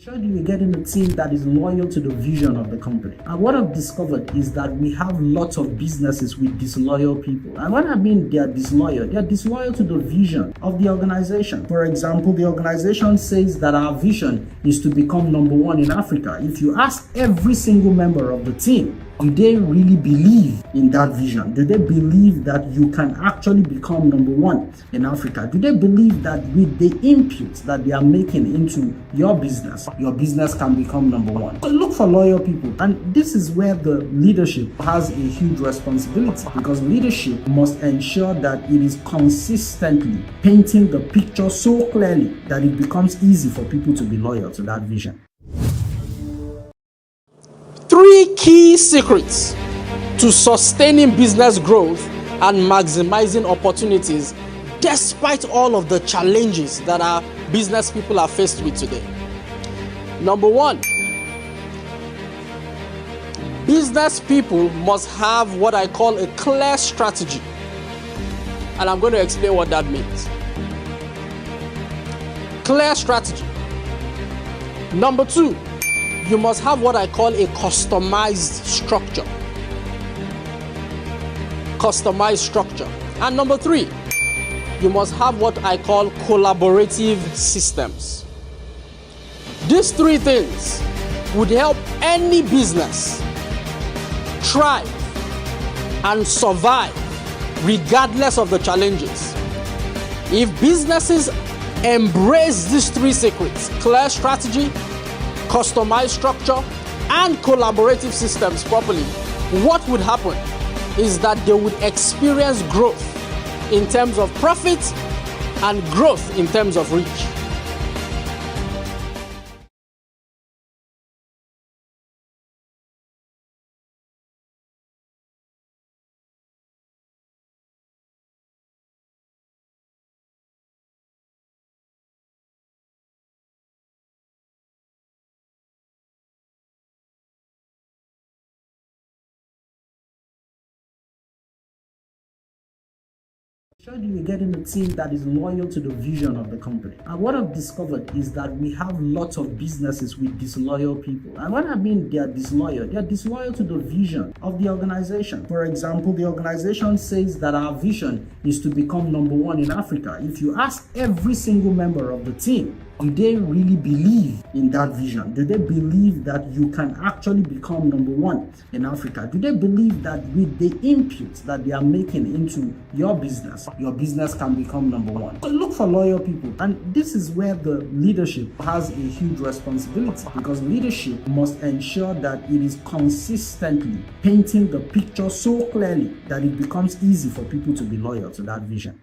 Surely we're getting a team that is loyal to the vision of the company. And what I've discovered is that we have lots of businesses with disloyal people. And when I mean they're disloyal to the vision of the organization. For example, the organization says that our vision is to become number one in Africa. If you ask every single member of the team, do they really believe in that vision? Do they believe that you can actually become number one in Africa? Do they believe that with the inputs that they are making into your business can become number one? So look for loyal people. And this is where the leadership has a huge responsibility, because leadership must ensure that it is consistently painting the picture so clearly that it becomes easy for people to be loyal to that vision. 3 key secrets to sustaining business growth and maximizing opportunities despite all of the challenges that our business people are faced with today. Number 1, business people must have what I call a clear strategy. And I'm going to explain what that means. Clear strategy. Number 2, you must have what I call a customized structure. Customized structure. And number 3, you must have what I call collaborative systems. These 3 things would help any business thrive and survive regardless of the challenges. If businesses embrace these 3 secrets, clear strategy, customized structure, and collaborative systems properly, what would happen is that they would experience growth in terms of profit and growth in terms of reach. Surely we're getting a team that is loyal to the vision of the company. And what I've discovered is that we have lots of businesses with disloyal people. And when I mean they're disloyal to the vision of the organization. For example, the organization says that our vision is to become number one in Africa. If you ask every single member of the team, do they really believe in that vision? Do they believe that you can actually become number one in Africa? Do they believe that with the inputs that they are making into your business can become number one? So look for loyal people. And this is where the leadership has a huge responsibility, because leadership must ensure that it is consistently painting the picture so clearly that it becomes easy for people to be loyal to that vision.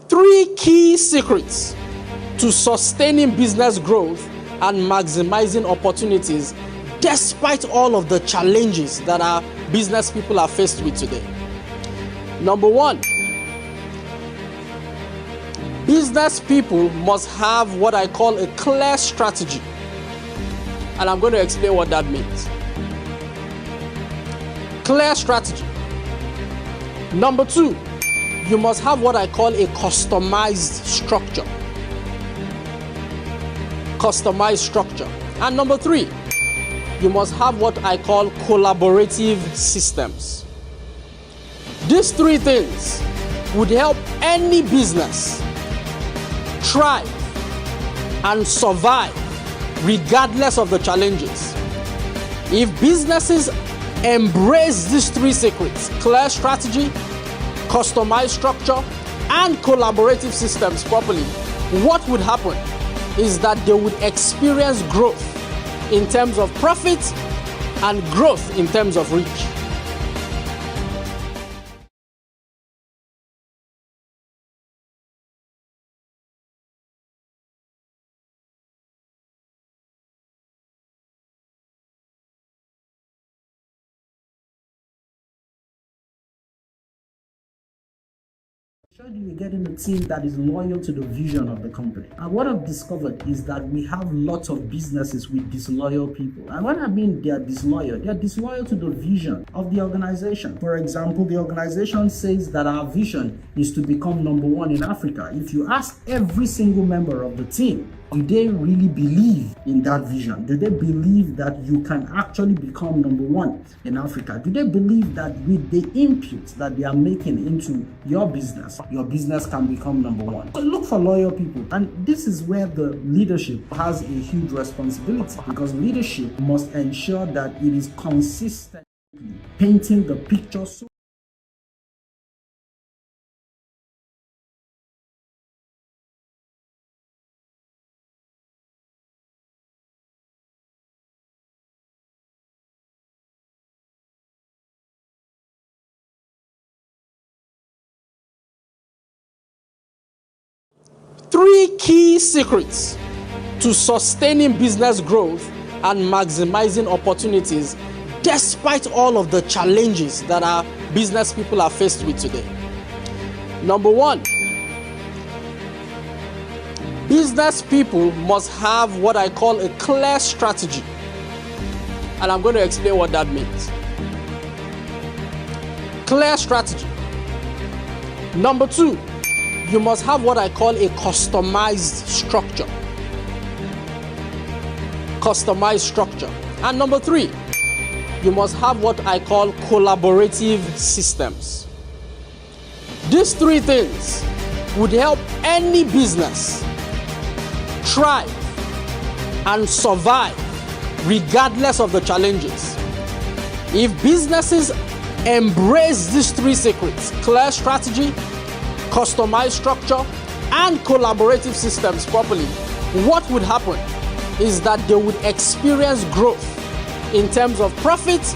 Three key secrets to sustaining business growth and maximizing opportunities despite all of the challenges that our business people are faced with today. Number 1, business people must have what I call a clear strategy. And I'm going to explain what that means. Clear strategy. Number 2, you must have what I call a customized structure. Customized structure. And number 3, you must have what I call collaborative systems. These 3 things would help any business thrive and survive regardless of the challenges. If businesses embrace these 3 secrets, clear strategy, customized structure, and collaborative systems properly, what would happen is that they would experience growth in terms of profit and growth in terms of reach. Sure, you get in a team that is loyal to the vision of the company. And what I've discovered is that we have lots of businesses with disloyal people. And what I mean they are disloyal to the vision of the organization. For example, the organization says that our vision is to become number one in Africa. If you ask every single member of the team, do they really believe in that vision? Do they believe that you can actually become number one in Africa? Do they believe that with the input that they are making into your business can become number one? So look for loyal people. And this is where the leadership has a huge responsibility, because leadership must ensure that it is consistently painting the picture so Three key secrets to sustaining business growth and maximizing opportunities despite all of the challenges that our business people are faced with today. Number one, business people must have what I call a clear strategy. And I'm going to explain what that means. Clear strategy. Number two, you must have what I call a customized structure. Customized structure. And number three, you must have what I call collaborative systems. These three things would help any business thrive and survive regardless of the challenges. If businesses embrace these three secrets, clear strategy, customized structure, and collaborative systems properly, what would happen is that they would experience growth in terms of profits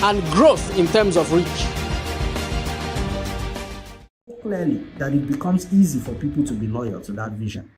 and growth in terms of reach. clearly that it becomes easy for people to be loyal to that vision.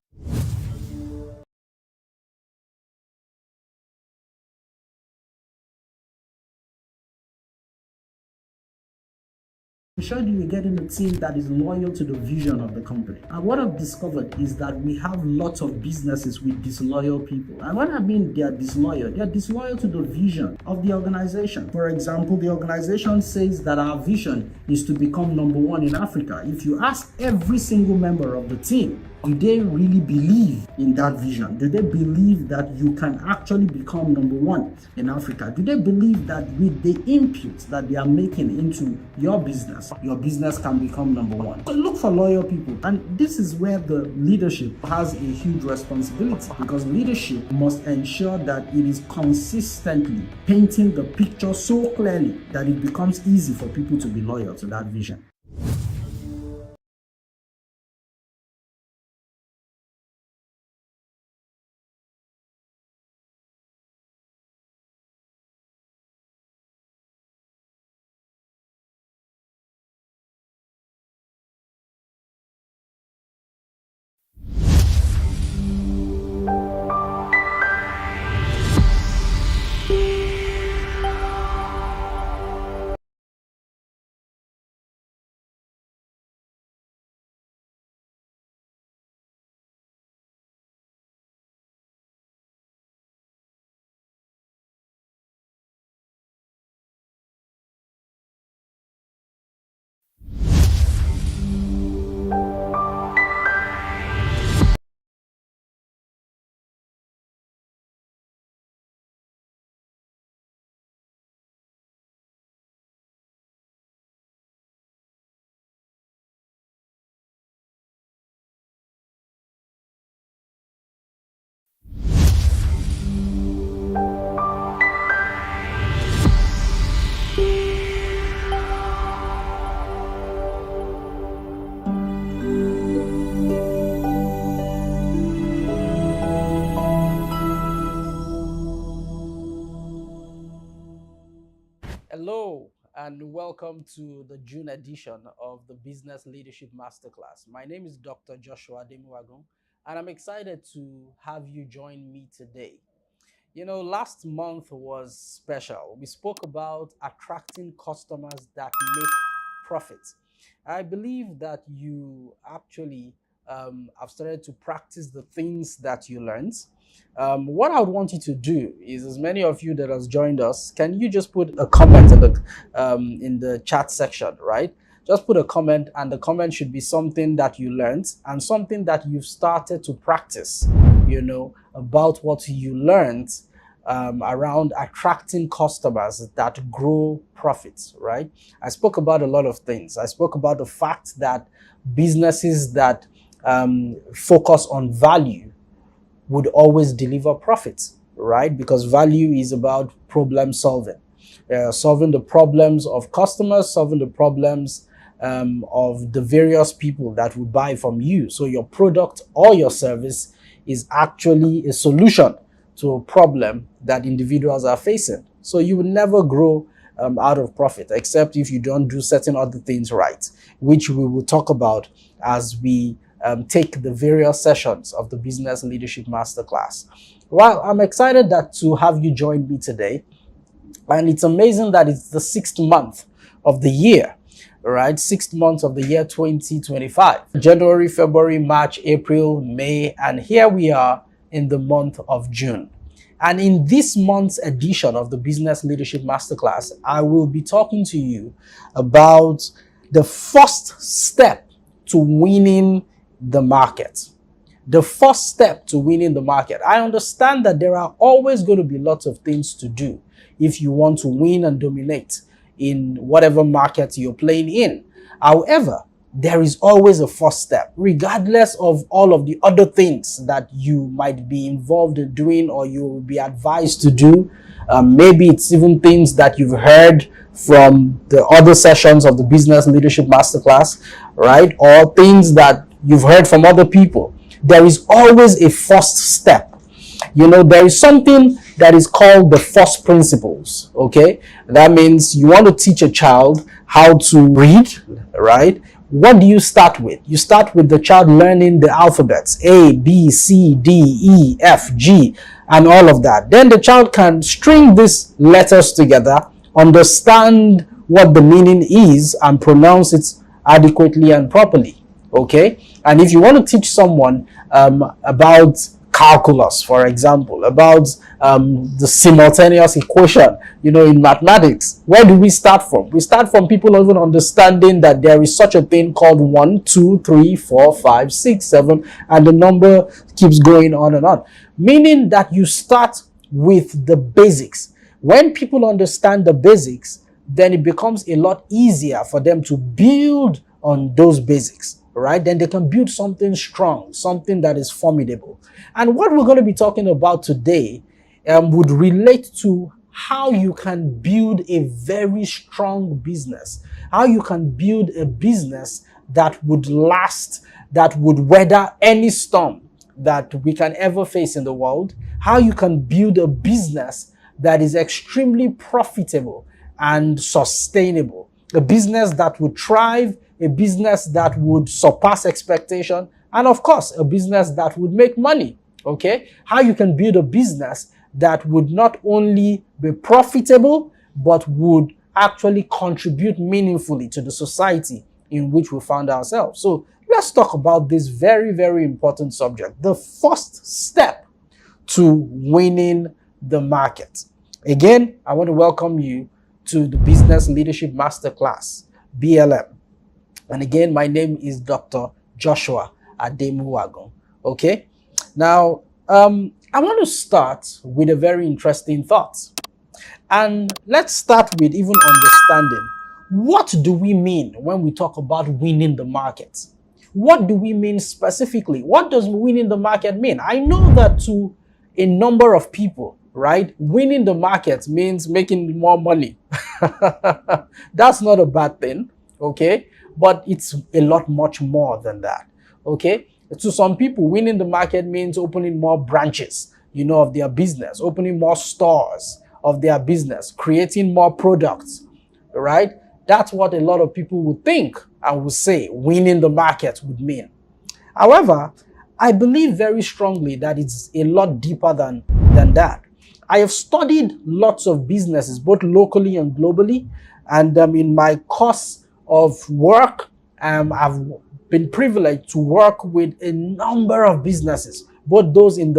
Sure, you get in a team that is loyal to the vision of the company. And what I've discovered is that we have lots of businesses with disloyal people. And what I mean they are disloyal to the vision of the organization. For example, the organization says that our vision is to become number one in Africa. If you ask every single member of the team, do they really believe in that vision? Do they believe that you can actually become number one in Africa? Do they believe that with the input that they are making into your business can become number one? So look for loyal people. And this is where the leadership has a huge responsibility, because leadership must ensure that it is consistently painting the picture so clearly that it becomes easy for people to be loyal to that vision. Hello, and welcome to the June edition of the Business Leadership Masterclass. My name is Dr. Joshua Ademuwagun, and I'm excited to have you join me today. You know, last month was special. We spoke about attracting customers that make profit. I believe that you actually have started to practice the things that you learned. What I would want you to do is, as many of you that has joined us, can you just put a comment in the chat section, right? Just put a comment, and the comment should be something that you learned and something that you've started to practice, about what you learned around attracting customers that grow profits, right? I spoke about a lot of things. I spoke about the fact that businesses that focus on value would always deliver profits, right? Because value is about problem solving, solving the problems of customers, solving the problems of the various people that would buy from you. So your product or your service is actually a solution to a problem that individuals are facing. So you will never grow out of profit, except if you don't do certain other things right, which we will talk about as we take the various sessions of the Business Leadership Masterclass. Well, I'm excited to have you join me today. And it's amazing that it's the 6th month of the year, right? 6th month of the year 2025. January, February, March, April, May, and here we are in the month of June. And in this month's edition of the Business Leadership Masterclass, I will be talking to you about the first step to winning the market. The first step to winning the market. I understand that there are always going to be lots of things to do if you want to win and dominate in whatever market you're playing in. However, there is always a first step, regardless of all of the other things that you might be involved in doing or you will be advised to do. Maybe it's even things that you've heard from the other sessions of the Business Leadership Masterclass, right? Or things that you've heard from other people. There is always a first step. There is something that is called the first principles, okay? That means you want to teach a child how to read, right? What do you start with? You start with the child learning the alphabets, A, B, C, D, E, F, G, and all of that. Then the child can string these letters together, understand what the meaning is, and pronounce it adequately and properly, okay? And if you want to teach someone about calculus, for example, about the simultaneous equation, in mathematics, where do we start from? We start from people even understanding that there is such a thing called 1, 2, 3, 4, 5, 6, 7, and the number keeps going on and on. Meaning that you start with the basics. When people understand the basics, then it becomes a lot easier for them to build on those basics, right? Then they can build something strong, something that is formidable. And what we're going to be talking about today would relate to how you can build a very strong business, how you can build a business that would last, that would weather any storm that we can ever face in the world, how you can build a business that is extremely profitable and sustainable, a business that would thrive, a business that would surpass expectation, and of course, a business that would make money, okay? How you can build a business that would not only be profitable, but would actually contribute meaningfully to the society in which we found ourselves. So let's talk about this very, very important subject, the first step to winning the market. Again, I want to welcome you to the Business Leadership Masterclass, BLM. And again, my name is Dr. Joshua Ademuwagun. Okay? Now, I want to start with a very interesting thought. And let's start with even understanding, what do we mean when we talk about winning the market? What do we mean specifically? What does winning the market mean? I know that to a number of people, right, winning the market means making more money. That's not a bad thing, okay? But it's a lot much more than that, okay? To some people, winning the market means opening more branches, of their business, opening more stores of their business, creating more products, right? That's what a lot of people would think and would say winning the market would mean. However, I believe very strongly that it's a lot deeper than that. I have studied lots of businesses, both locally and globally, and in my course of work. I've been privileged to work with a number of businesses, both those in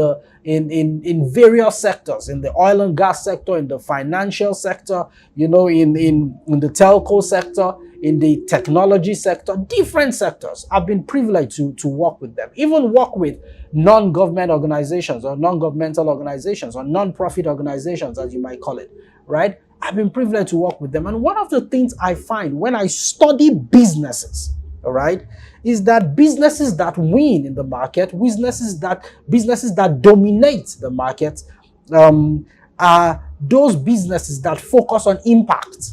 various sectors, in the oil and gas sector, in the financial sector, in the telco sector, in the technology sector, different sectors. I've been privileged to work with them, even work with non-government organizations or non-governmental organizations or non-profit organizations, as you might call it, right? I've been privileged to work with them. And one of the things I find when I study businesses, all right, is that businesses that win in the market, businesses that dominate the market, are those businesses that focus on impact.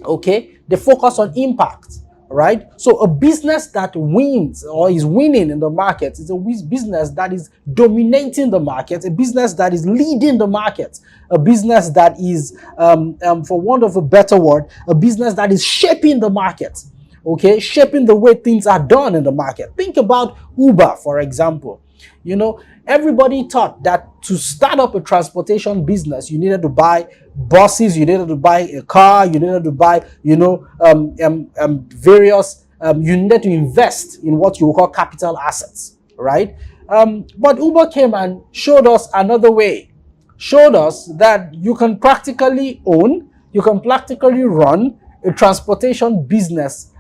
Okay, they focus on impact, right? So a business that wins or is winning in the market is a business that is dominating the market, a business that is leading the market, a business that is, for want of a better word, a business that is shaping the market. Okay, shaping the way things are done in the market. Think about Uber, for example. Everybody thought that to start up a transportation business, you needed to buy buses, you needed to buy a car, you needed to buy, various, you needed to invest in what you call capital assets, right? But Uber came and showed us another way, showed us that you can practically own, you can practically run a transportation business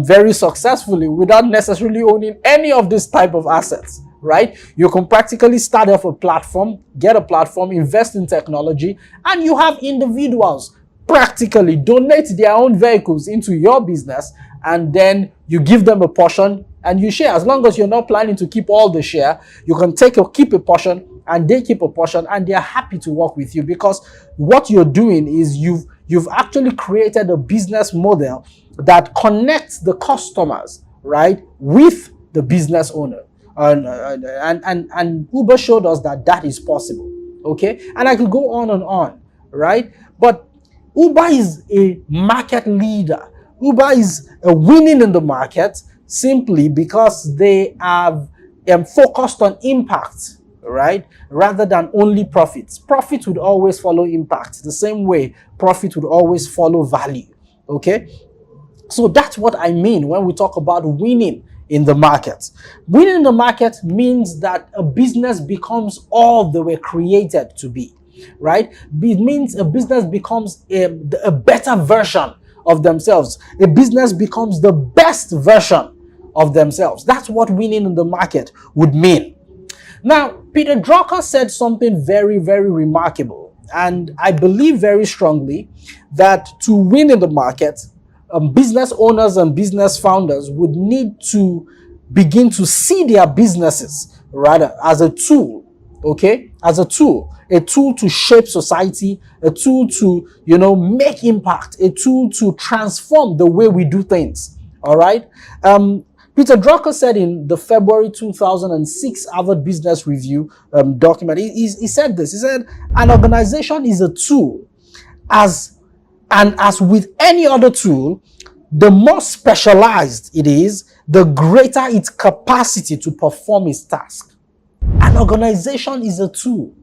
very successfully without necessarily owning any of this type of assets, right? You can practically start off a platform, get a platform, invest in technology, and you have individuals practically donate their own vehicles into your business, and then you give them a portion and you share. As long as you're not planning to keep all the share, you can keep a portion and they keep a portion, and they're happy to work with you, because what you're doing is you've actually created a business model that connects the customers, right, with the business owner. And Uber showed us that is possible. Okay, and I could go on, right? But Uber is a market leader. Uber is winning in the market simply because they have focused on impact, right, rather than only profits. Profit would always follow impact, the same way profit would always follow value. Okay, so that's what I mean when we talk about winning in the market. Winning in the market means that a business becomes all they were created to be, right? It means a business becomes a better version of themselves. A business becomes the best version of themselves. That's what winning in the market would mean. Now, Peter Drucker said something very, very remarkable, and I believe very strongly that to win in the market, business owners and business founders would need to begin to see their businesses rather as a tool, okay? As a tool to shape society, a tool to, make impact, a tool to transform the way we do things, all right? Peter Drucker said in the February 2006 Harvard Business Review document, he said this, he said, an organization is a tool, and as with any other tool, the more specialized it is, the greater its capacity to perform its task. An organization is a tool,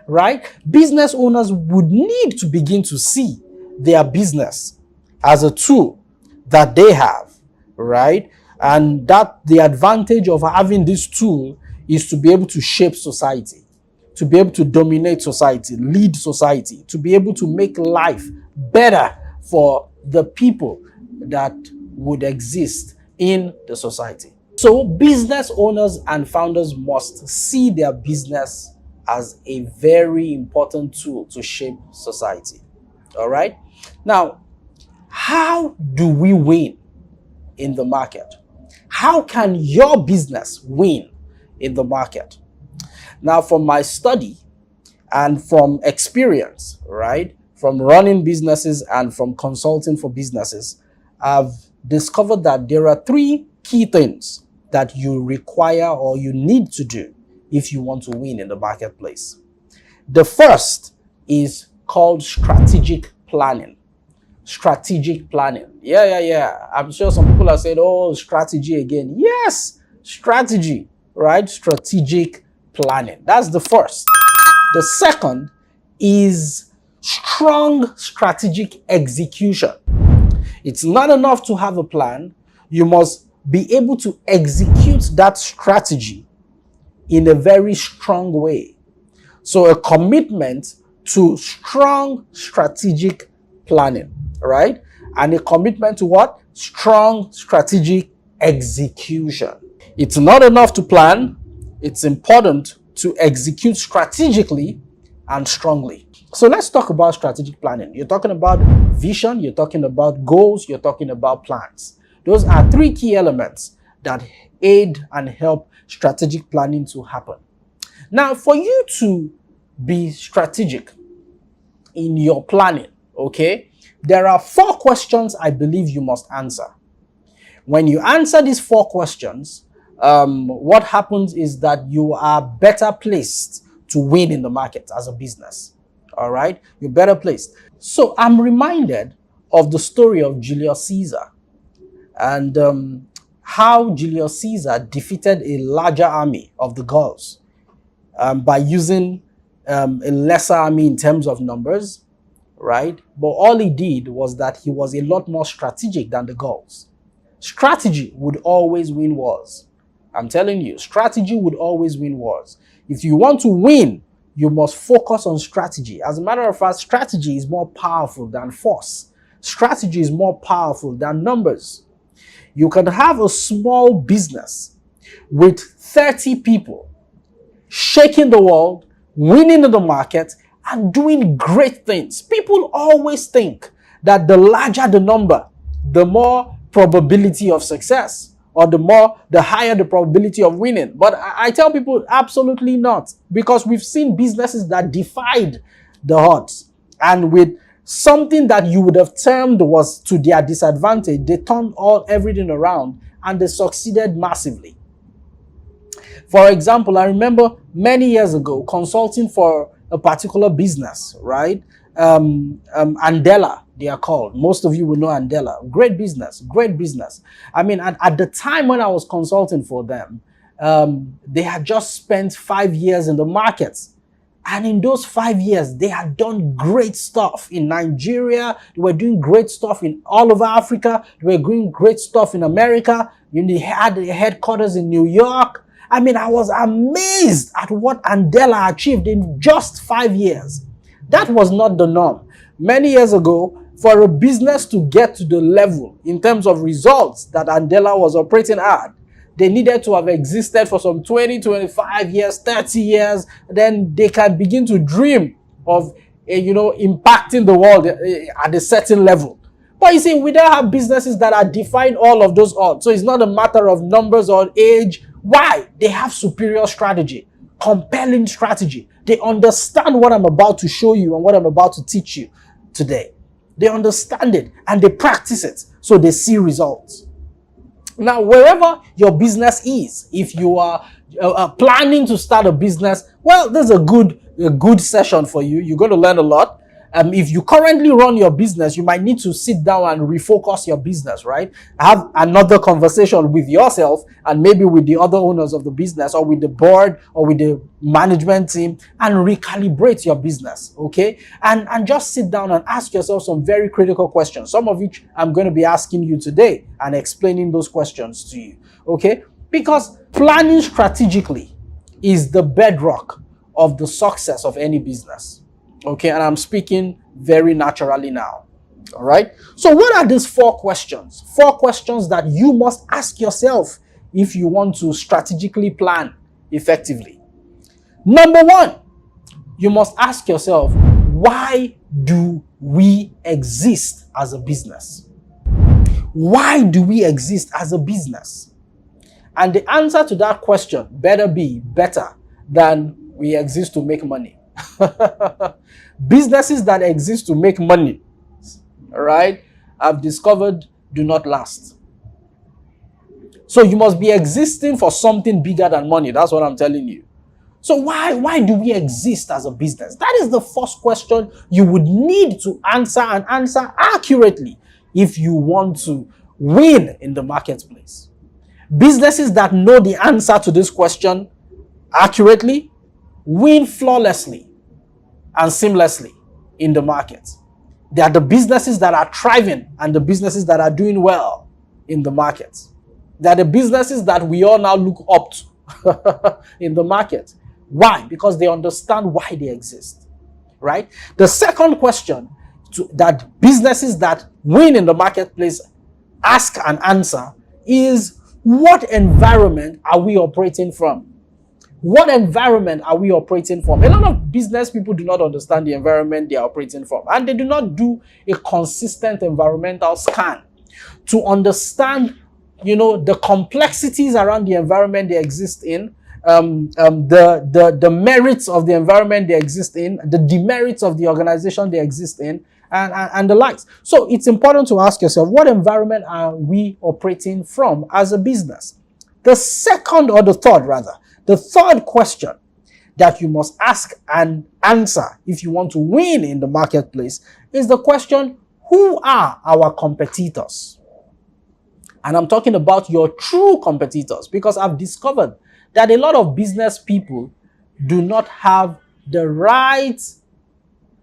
right? Business owners would need to begin to see their business as a tool that they have, right? And that the advantage of having this tool is to be able to shape society, to be able to dominate society, lead society, to be able to make life better for the people that would exist in the society. So business owners and founders must see their business as a very important tool to shape society. All right? Now, how do we win in the market? How can your business win in the market? Now, from my study and from experience, right, from running businesses and from consulting for businesses, I've discovered that there are three key things that you require or you need to do if you want to win in the marketplace. The first is called strategic planning. Strategic planning. Yeah. I'm sure some people are saying, oh, strategy again. Yes, strategy, right? Strategic planning. That's the first. The second is strong strategic execution. It's not enough to have a plan. You must be able to execute that strategy in a very strong way. So a commitment to strong strategic planning, right? And a commitment to what? Strong strategic execution. It's not enough to plan. It's important to execute strategically and strongly. So let's talk about strategic planning. You're talking about vision, you're talking about goals, you're talking about plans. Those are three key elements that aid and help strategic planning to happen. Now, for you to be strategic in your planning, okay, there are 4 questions I believe you must answer. When you answer these 4 questions, what happens is that you are better placed to win in the market as a business. All right, you're better placed. So I'm reminded of the story of Julius Caesar and how Julius Caesar defeated a larger army of the Gauls by using a lesser army in terms of numbers, right? But all he did was that he was a lot more strategic than the Gauls. Strategy would always win wars. I'm telling you, strategy would always win wars. If you want to win, you must focus on strategy. As a matter of fact, strategy is more powerful than force. Strategy is more powerful than numbers. You can have a small business with 30 people shaking the world, winning in the market, and doing great things. People always think that the larger the number, the more probability of success, or the higher the probability of winning. But I tell people absolutely not, because we've seen businesses that defied the odds, and with something that you would have termed was to their disadvantage, they turned everything around and they succeeded massively. For example, I remember many years ago consulting for a particular business, right? Andela, they are called. Most of you will know Andela. Great business, great business. I mean, at the time when I was consulting for them, they had just spent 5 years in the markets. And in those 5 years, they had done great stuff in Nigeria. They were doing great stuff in all over Africa. They were doing great stuff in America. They had their headquarters in New York. I mean, I was amazed at what Andela achieved in just 5 years. That was not the norm. Many years ago, for a business to get to the level in terms of results that Andela was operating at, they needed to have existed for some 20, 25 years, 30 years. Then they can begin to dream of, impacting the world at a certain level. But you see, we don't have businesses that are defying all of those odds. So it's not a matter of numbers or age. Why? They have superior strategy, compelling strategy. They understand what I'm about to show you and what I'm about to teach you today. They understand it and they practice it, so they see results. Now, wherever your business is, if you are planning to start a business, well, there's a good session for you. You're going to learn a lot. If you currently run your business, you might need to sit down and refocus your business, right? Have another conversation with yourself and maybe with the other owners of the business, or with the board, or with the management team, and recalibrate your business, okay? And just sit down and ask yourself some very critical questions, some of which I'm going to be asking you today and explaining those questions to you, okay? Because planning strategically is the bedrock of the success of any business. Okay, and I'm speaking very naturally now. All right. So what are these 4 questions? 4 questions that you must ask yourself if you want to strategically plan effectively. Number 1, you must ask yourself, why do we exist as a business? Why do we exist as a business? And the answer to that question better be better than we exist to make money. Businesses that exist to make money, all right, I've discovered do not last. So you must be existing for something bigger than money. That's what I'm telling you. So why do we exist as a business? That is the first question you would need to answer, and answer accurately if you want to win in the marketplace. Businesses that know the answer to this question accurately win flawlessly and seamlessly in the market. They are the businesses that are thriving and the businesses that are doing well in the market. They are the businesses that we all now look up to in the market. Why? Because they understand why they exist, right? The second question that businesses that win in the marketplace ask and answer is, what environment are we operating from? What environment are we operating from? A lot of business people do not understand the environment they are operating from, and they do not do a consistent environmental scan to understand, the complexities around the environment they exist in, the merits of the environment they exist in, the demerits of the organization they exist in, and the likes. So it's important to ask yourself, what environment are we operating from as a business? The third question that you must ask and answer if you want to win in the marketplace is the question, who are our competitors? And I'm talking about your true competitors, because I've discovered that a lot of business people do not have the right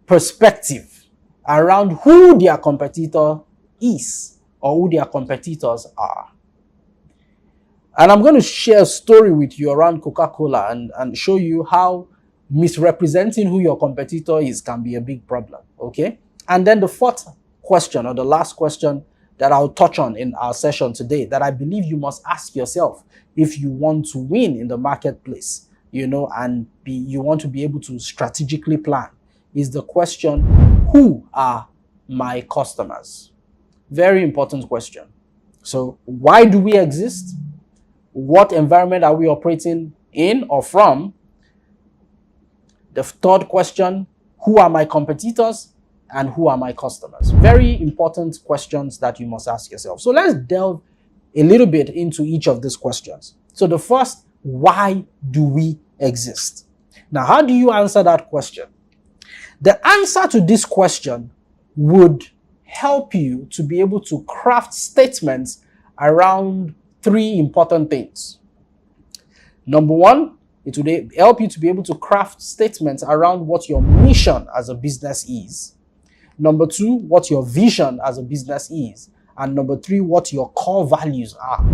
perspective around who their competitor is or who their competitors are. And I'm going to share a story with you around Coca-Cola and show you how misrepresenting who your competitor is can be a big problem, okay? And then the fourth question, or the last question that I'll touch on in our session today, that I believe you must ask yourself if you want to win in the marketplace, and you want to be able to strategically plan, is the question, who are my customers? Very important question. So why do we exist? What environment are we operating in or from? The third question, who are my competitors and who are my customers? Very important questions that you must ask yourself. So let's delve a little bit into each of these questions. So the first, why do we exist? Now, how do you answer that question? The answer to this question would help you to be able to craft statements around three important things. Number one, it would help you to be able to craft statements around what your mission as a business is. Number two, what your vision as a business is. And number three, what your core values are.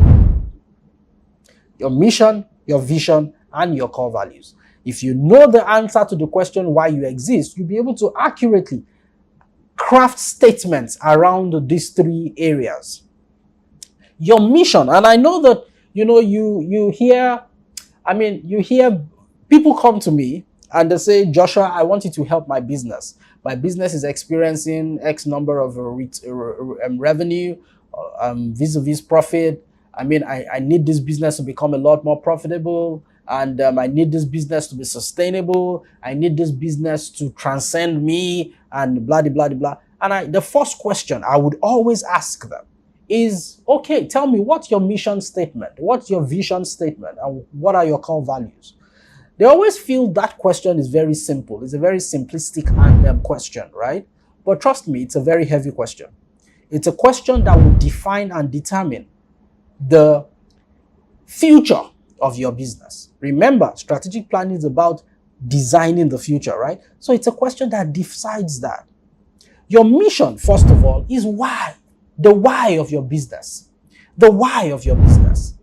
Your mission, your vision, and your core values. If you know the answer to the question why you exist, you'll be able to accurately craft statements around these three areas. Your mission, and I know that you hear people come to me and they say, Joshua, I want you to help my business. My business is experiencing X number of revenue, vis-a-vis profit. I need this business to become a lot more profitable, and I need this business to be sustainable. I need this business to transcend me, and blah, blah, blah, blah. And the first question I would always ask them is, okay, tell me, what's your mission statement? What's your vision statement? And what are your core values? They always feel that question is very simple. It's a very simplistic question, right? But trust me, it's a very heavy question. It's a question that will define and determine the future of your business. Remember, strategic planning is about designing the future, right? So it's a question that decides that. Your mission, first of all, is why. The why of your business. The why of your business.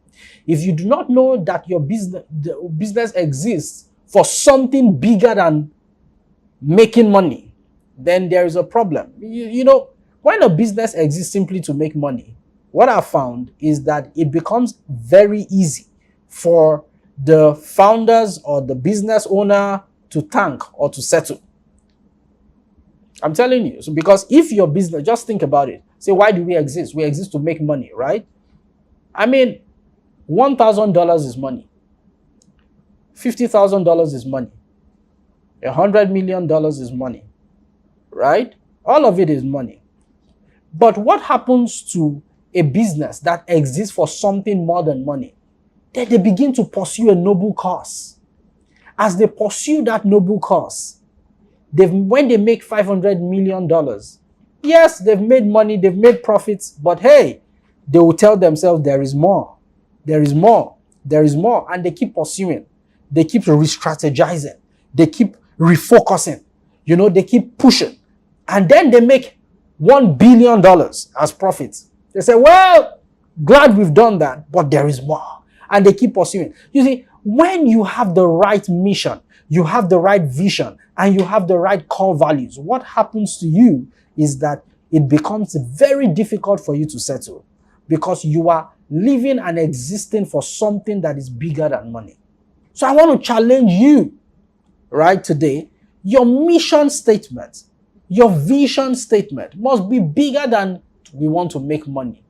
If you do not know that the business exists for something bigger than making money, then there is a problem. When a business exists simply to make money, what I found is that it becomes very easy for the founders or the business owner to tank or to settle. I'm telling you. So because if your business, just think about it. Say, why do we exist? We exist to make money, right? $1,000 is money. $50,000 is money. $100 million is money, right? All of it is money. But what happens to a business that exists for something more than money? Then they begin to pursue a noble cause. As they pursue that noble cause, when they make $500 million, yes, they've made money, they've made profits, but hey, they will tell themselves there is more. There is more. There is more. And they keep pursuing. They keep re-strategizing. They keep refocusing. They keep pushing. And then they make $1 billion as profits. They say, well, glad we've done that, but there is more. And they keep pursuing. You see, when you have the right mission, you have the right vision, and you have the right core values, what happens to you is that it becomes very difficult for you to settle because you are living and existing for something that is bigger than money. So I want to challenge you right today. Your mission statement, your vision statement must be bigger than we want to make money,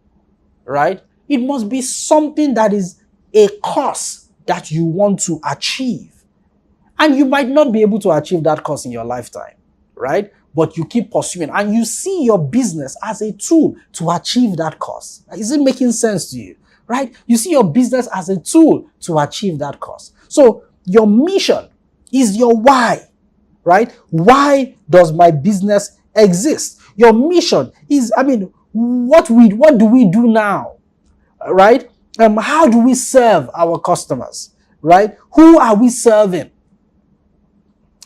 right? It must be something that is a cause that you want to achieve. And you might not be able to achieve that cause in your lifetime, right? But you keep pursuing and you see your business as a tool to achieve that cause. Is it making sense to you, right? You see your business as a tool to achieve that cause. So your mission is your why, right? Why does my business exist? Your mission is, what do we do now, right? How do we serve our customers, right? Who are we serving?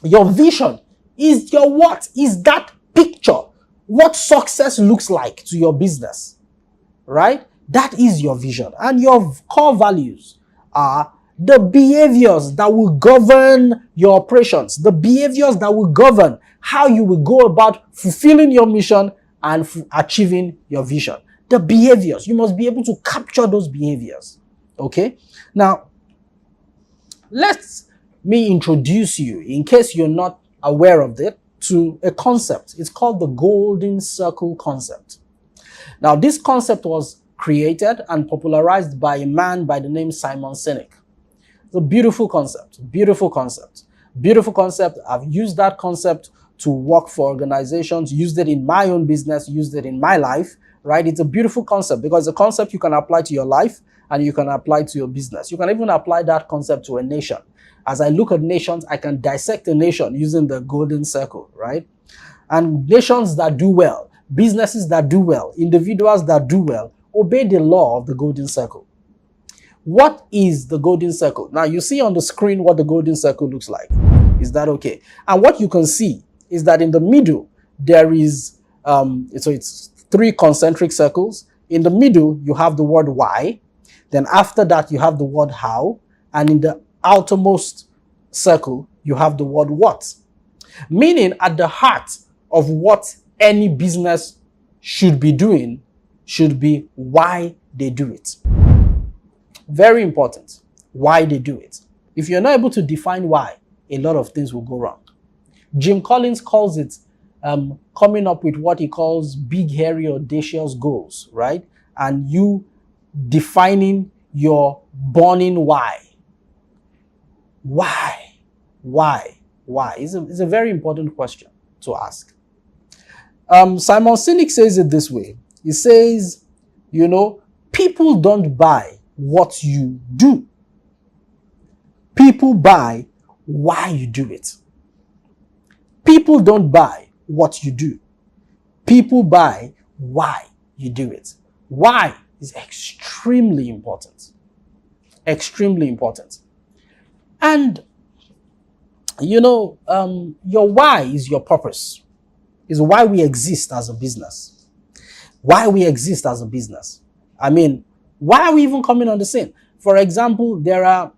Your vision is your what? Is that picture what success looks like to your business, right? That is your vision. And your core values are the behaviors that will govern your operations, the behaviors that will govern how you will go about fulfilling your mission and achieving your vision. The behaviors, you must be able to capture those behaviors. Okay? Now, let me introduce you, in case you're not aware of it, to a concept. It's called the Golden Circle concept. Now, this concept was created and popularized by a man by the name Simon Sinek. It's a beautiful concept, beautiful concept, beautiful concept. I've used that concept to work for organizations, used it in my own business, used it in my life, right? It's a beautiful concept because it's a concept you can apply to your life and you can apply to your business. You can even apply that concept to a nation. As I look at nations, I can dissect a nation using the golden circle, right? And nations that do well, businesses that do well, individuals that do well, obey the law of the golden circle. What is the golden circle? Now, you see on the screen what the golden circle looks like. Is that okay? And what you can see is that in the middle, there is, so it's 3 concentric circles. In the middle, you have the word why. Then after that, you have the word how. And in the outermost circle, you have the word what. Meaning at the heart of what any business should be doing should be why they do it. Very important, why they do it. If you're not able to define why, a lot of things will go wrong. Jim Collins calls it coming up with what he calls big, hairy, audacious goals, right? And you defining your burning why. Why? It's a very important question to ask. Simon Sinek says it this way. He says, people don't buy what you do. People buy why you do it. People don't buy what you do. People buy why you do it. Why is extremely important. Extremely important. And, your why is your purpose. Is why we exist as a business. Why we exist as a business. Why are we even coming on the scene? For example, there are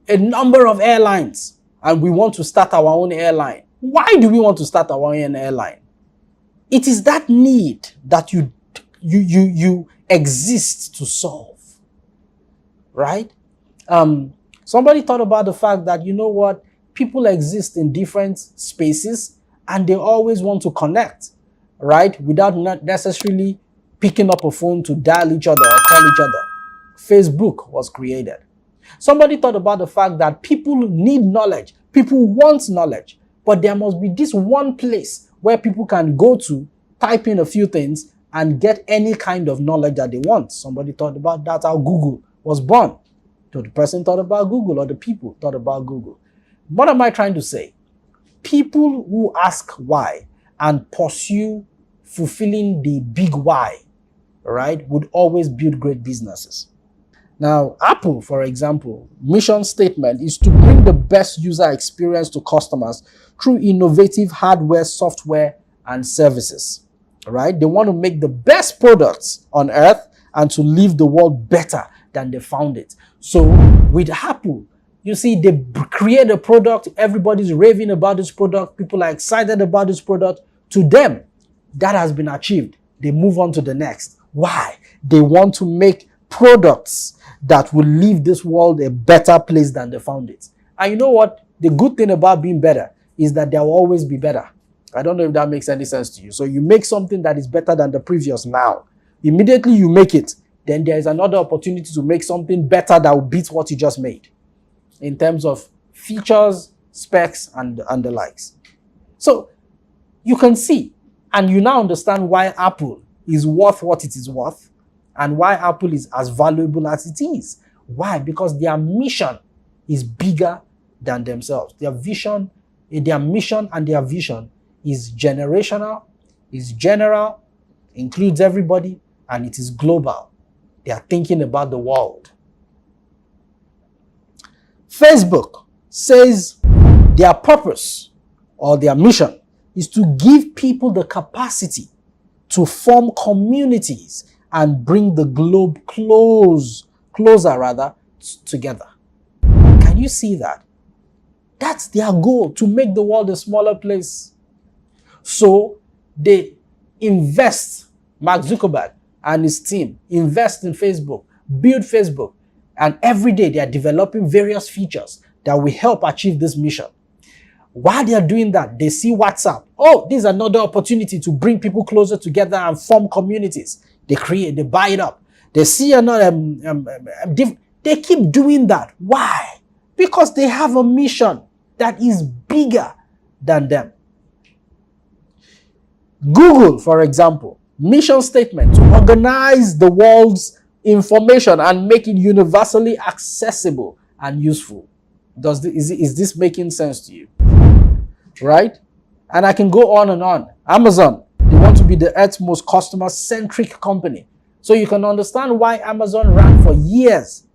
a number of airlines and we want to start our own airline. Why do we want to start our own airline? It is that need that you exist to solve, right? Somebody thought about the fact that, people exist in different spaces and they always want to connect, right? Without not necessarily picking up a phone to dial each other or call each other. Facebook was created. Somebody thought about the fact that people need knowledge. People want knowledge. But there must be this one place where people can go to, type in a few things, and get any kind of knowledge that they want. Somebody thought about that, how Google was born. So the person thought about Google, or the people thought about Google. What am I trying to say? People who ask why and pursue fulfilling the big why, right, would always build great businesses. Now, Apple, for example, mission statement is to bring the best user experience to customers through innovative hardware, software, and services. right? They want to make the best products on earth and to leave the world better than they found it. So with Apple, you see, they create a product, everybody's raving about this product, people are excited about this product. To them, that has been achieved. They move on to the next. Why? They want to make products that will leave this world a better place than they found it. And you know what? The good thing about being better is that there will always be better. I don't know if that makes any sense to you. So you make something that is better than the previous now. Immediately you make it, then there is another opportunity to make something better that will beat what you just made in terms of features, specs, and the likes. So you can see, and you now understand why Apple is worth what it is worth and why Apple is as valuable as it is. Why? Because their mission is bigger than themselves. Their vision, their mission and their vision is generational, is general, includes everybody, and it is global. They are thinking about the world. Facebook says their purpose or their mission is to give people the capacity to form communities and bring the globe closer together. Can you see that? That's their goal, to make the world a smaller place. So they invest, Mark Zuckerberg and his team invest in Facebook, build Facebook, and every day they are developing various features that will help achieve this mission. While they are doing that, they see WhatsApp. Oh, this is another opportunity to bring people closer together and form communities. They buy it up. They see another, they keep doing that. Why? Because they have a mission that is bigger than them. Google, for example, mission statement to organize the world's information and make it universally accessible and useful. Is this making sense to you? Right? And I can go on and on. Amazon, they want to be the earth's most customer-centric company. So you can understand why Amazon ran for years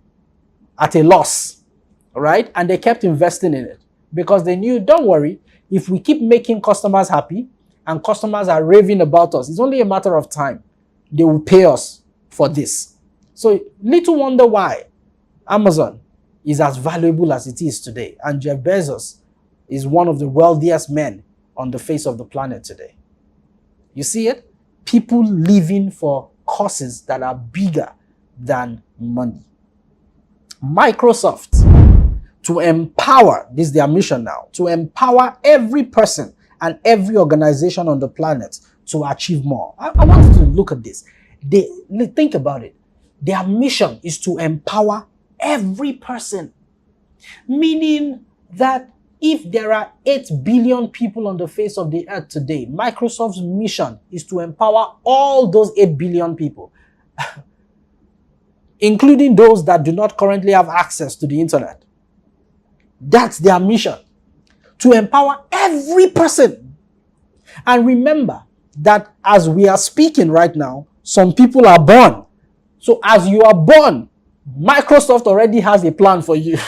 at a loss, right? And they kept investing in it because they knew, don't worry, if we keep making customers happy and customers are raving about us, it's only a matter of time. They will pay us for this. So little wonder why Amazon is as valuable as it is today. And Jeff Bezos is one of the wealthiest men on the face of the planet today. You see it? People living for causes that are bigger than money. Microsoft, to empower, this is their mission now, to empower every person and every organization on the planet to achieve more. I want you to look at this. Think about it. Their mission is to empower every person. Meaning that if there are 8 billion people on the face of the earth today, Microsoft's mission is to empower all those 8 billion people, including those that do not currently have access to the internet. That's their mission, to empower every person. And remember that as we are speaking right now, some people are born. So as you are born, Microsoft already has a plan for you.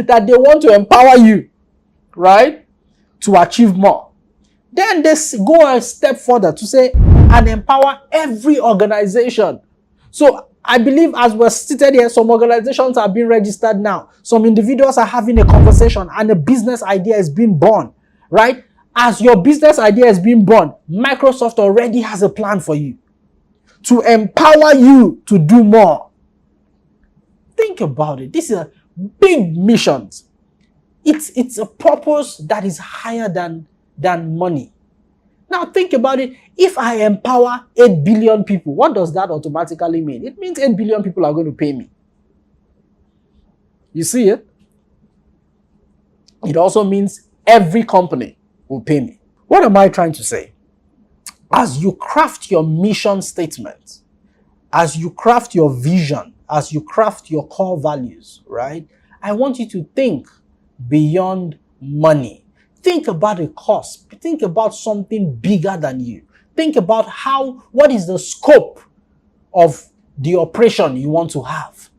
That they want to empower you, right, to achieve more. Then they go a step further to say, and empower every organization. So I believe as we're seated here, some organizations are being registered now. Some individuals are having a conversation and a business idea is being born, right? As your business idea is being born, Microsoft already has a plan for you to empower you to do more. Think about it. This is a big mission. It's a purpose that is higher than money. Now think about it. If I empower 8 billion people, what does that automatically mean? It means 8 billion people are going to pay me. You see it? It also means every company will pay me. What am I trying to say? As you craft your mission statement, as you craft your vision, as you craft your core values, right? I want you to think beyond money. Think about a cause. Think about something bigger than you. Think about what is the scope of the operation you want to have.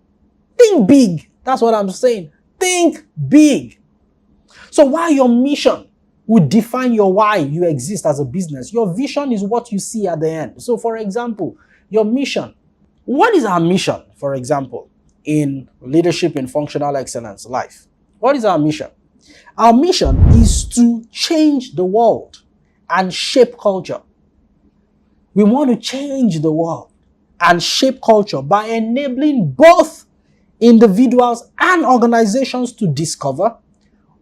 Think big. That's what I'm saying. Think big. So while your mission would define your why you exist as a business. Your vision is what you see at the end. So for example, your mission. What is our mission, for example, in leadership in functional excellence life? What is our mission? Our mission is to change the world and shape culture. We want to change the world and shape culture by enabling both individuals and organizations to discover,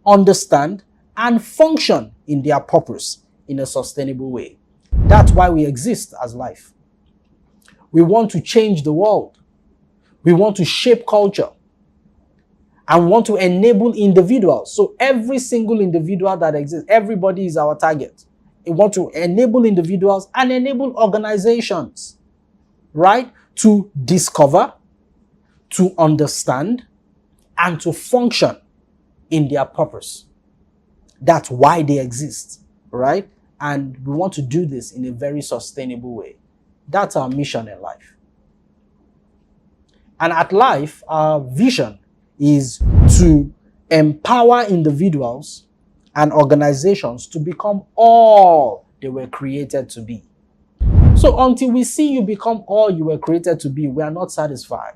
understand, and function in their purpose in a sustainable way. That's why we exist as life. We want to change the world. We want to shape culture and want to enable individuals. So every single individual that exists, everybody is our target. We want to enable individuals and enable organizations, right, to discover, to understand, and to function in their purpose. That's why they exist, right? And we want to do this in a very sustainable way. That's our mission in life. And at life, our vision is to empower individuals and organizations to become all they were created to be. So until we see you become all you were created to be, we are not satisfied.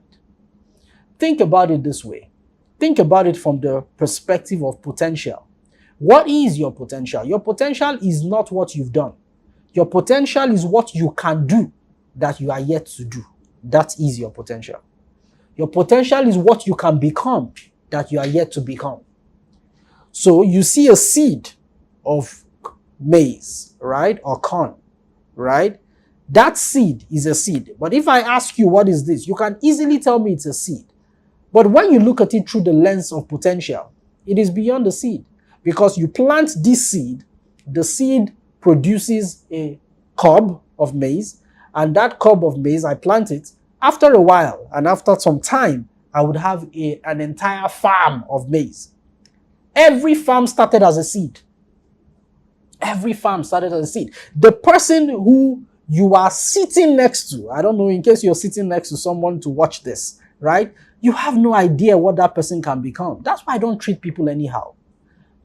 Think about it this way. Think about it from the perspective of potential. What is your potential? Your potential is not what you've done. Your potential is what you can do that you are yet to do. That is your potential. Your potential is what you can become that you are yet to become. So you see a seed of maize, right? Or corn, right? That seed is a seed. But if I ask you what is this, you can easily tell me it's a seed. But when you look at it through the lens of potential, it is beyond the seed. Because you plant this seed, the seed produces a cob of maize, and that cob of maize, I plant it. After a while, and after some time, I would have an entire farm of maize. Every farm started as a seed. Every farm started as a seed. The person who you are sitting next to, I don't know, in case you're sitting next to someone to watch this, right? You have no idea what that person can become. That's why I don't treat people anyhow.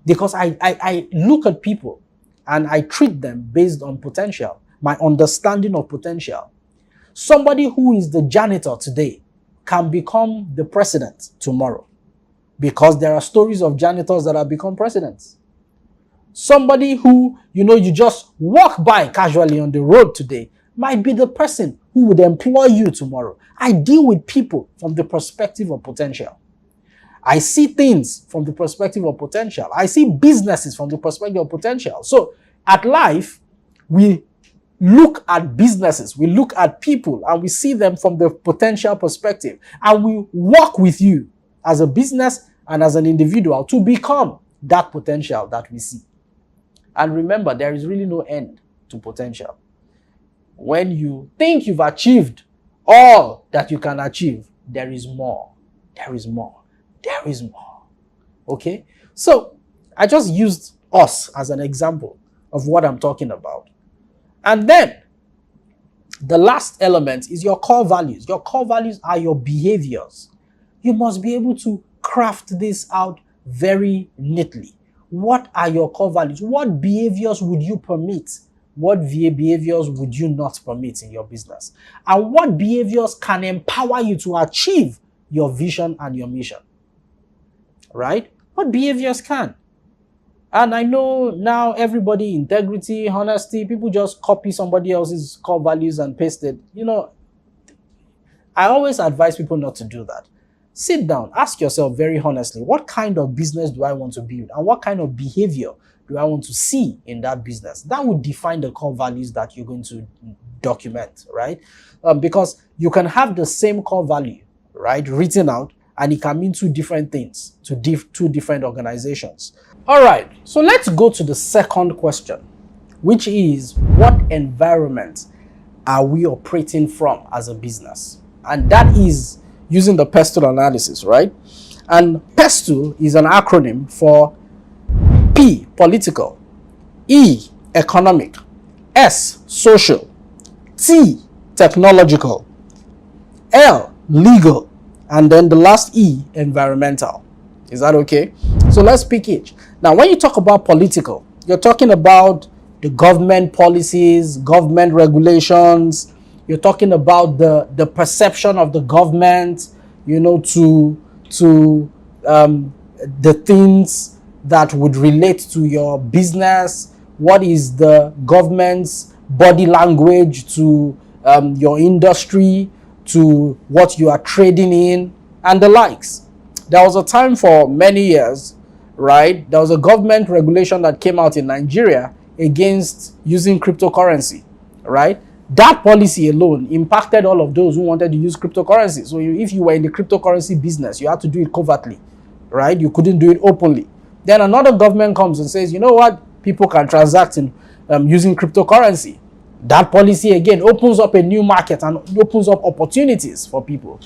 Because I look at people and I treat them based on potential, my understanding of potential. Somebody who is the janitor today can become the president tomorrow, because there are stories of janitors that have become presidents. Somebody who, you just walk by casually on the road today might be the person who would employ you tomorrow. I deal with people from the perspective of potential. I see things from the perspective of potential. I see businesses from the perspective of potential. So at life, we look at businesses, we look at people, and we see them from the potential perspective. And we work with you as a business and as an individual to become that potential that we see. And remember, there is really no end to potential. When you think you've achieved all that you can achieve, there is more. There is more. There is more. Okay? So, I just used us as an example of what I'm talking about. And then, the last element is your core values. Your core values are your behaviors. You must be able to craft this out very neatly. What are your core values? What behaviors would you permit? What behaviors would you not permit in your business? And what behaviors can empower you to achieve your vision and your mission? Right? What behaviors can? And I know now everybody, integrity, honesty, people just copy somebody else's core values and paste it. I always advise people not to do that. Sit down, ask yourself very honestly, what kind of business do I want to build? And what kind of behavior do I want to see in that business? That would define the core values that you're going to document, right? Because you can have the same core value, right, written out, and it can mean two different things to two different organizations. All right, so let's go to the second question, which is, what environment are we operating from as a business? And that is using the PESTLE analysis, right? And PESTLE is an acronym for P, political, E, economic, S, social, T, technological, L, legal, and then the last E, environmental. Is that okay? So let's pick each. Now, when you talk about political, You're talking about the government policies, government regulations. You're talking about the perception of the government, to the things that would relate to your business. What is the government's body language to your industry, to what you are trading in, and the likes. There was a time for many years, right? There was a government regulation that came out in Nigeria against using cryptocurrency, right? That policy alone impacted all of those who wanted to use cryptocurrency. So if you were in the cryptocurrency business, you had to do it covertly, right? You couldn't do it openly. Then another government comes and says, you know what? People can transact in using cryptocurrency. That policy again opens up a new market and opens up opportunities for people.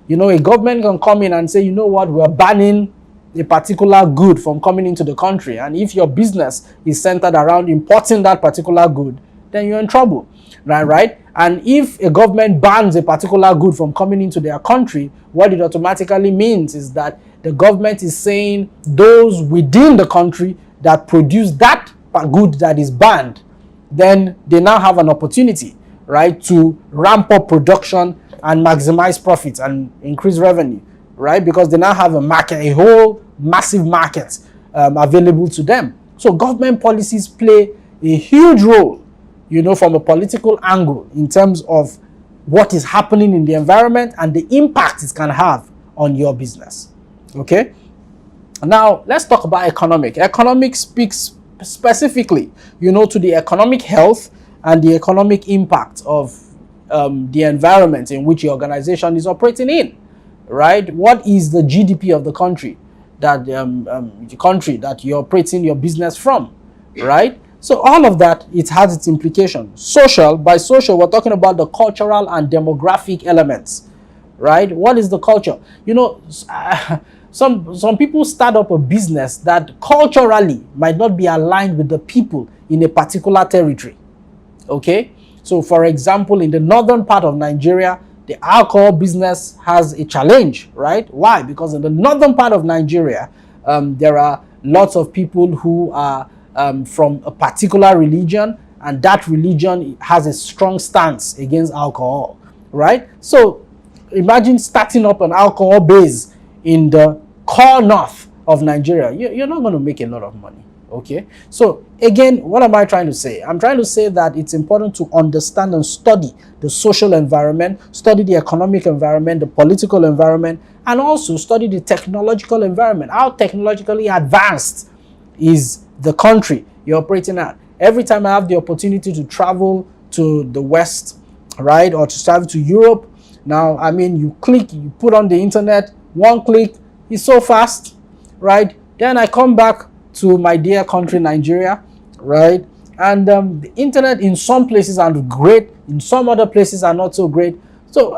A government can come in and say, you know what, we're banning a particular good from coming into the country. And if your business is centered around importing that particular good, then you're in trouble, right? And if a government bans a particular good from coming into their country, what it automatically means is that the government is saying those within the country that produce that good that is banned, then they now have an opportunity, right, to ramp up production and maximize profits and increase revenue, right? Because they now have a market, a whole massive market available to them. So government policies play a huge role, from a political angle in terms of what is happening in the environment and the impact it can have on your business. Okay? Now, let's talk about economic. Economic speaks specifically, to the economic health and the economic impact of the environment in which your organization is operating in, right? What is the GDP of the country that you're operating your business from, right? So all of that, it has its implications. Social, by social, we're talking about the cultural and demographic elements, right? What is the culture? Some people start up a business that culturally might not be aligned with the people in a particular territory. Okay? So for example, in the northern part of Nigeria, the alcohol business has a challenge, right? Why? Because in the northern part of Nigeria, there are lots of people who are from a particular religion, and that religion has a strong stance against alcohol, right? So imagine starting up an alcohol base in the core north of Nigeria. You're not going to make a lot of money, okay? So again, what am I trying to say? I'm trying to say that it's important to understand and study the social environment, study the economic environment, the political environment, and also study the technological environment. How technologically advanced is the country you're operating at? Every time I have the opportunity to travel to the West, right, or to travel to Europe, now, you click, you put on the internet, one click, it's so fast, right? Then I come back to my dear country, Nigeria, right? And the internet in some places are great, in some other places are not so great. So,